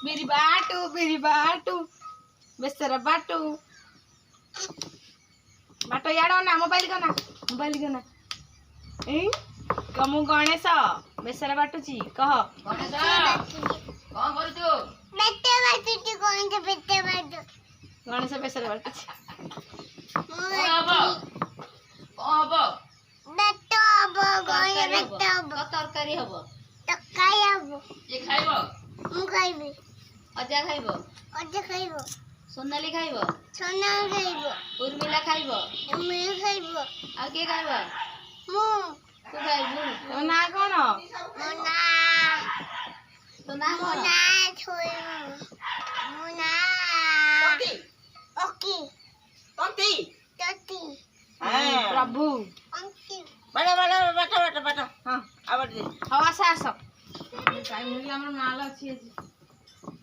मेरी बाटू बेसर बाटू बाटो याड़ो ना मोबाइल गना कमु गणेश बेसर बाटुची कह गणेश कौन करू गणेश बेसर बाटुची तरकारी हबो ये खाइबो अजा खाइबो सोनाली खाइबो उर्मिला खाइबो आ के खाइबो तू खाइबो तो ना कोन तो ना कोन प्रभु बाटा हाँ आवर दे हवा से आस टाइम मिल हमर माल अछि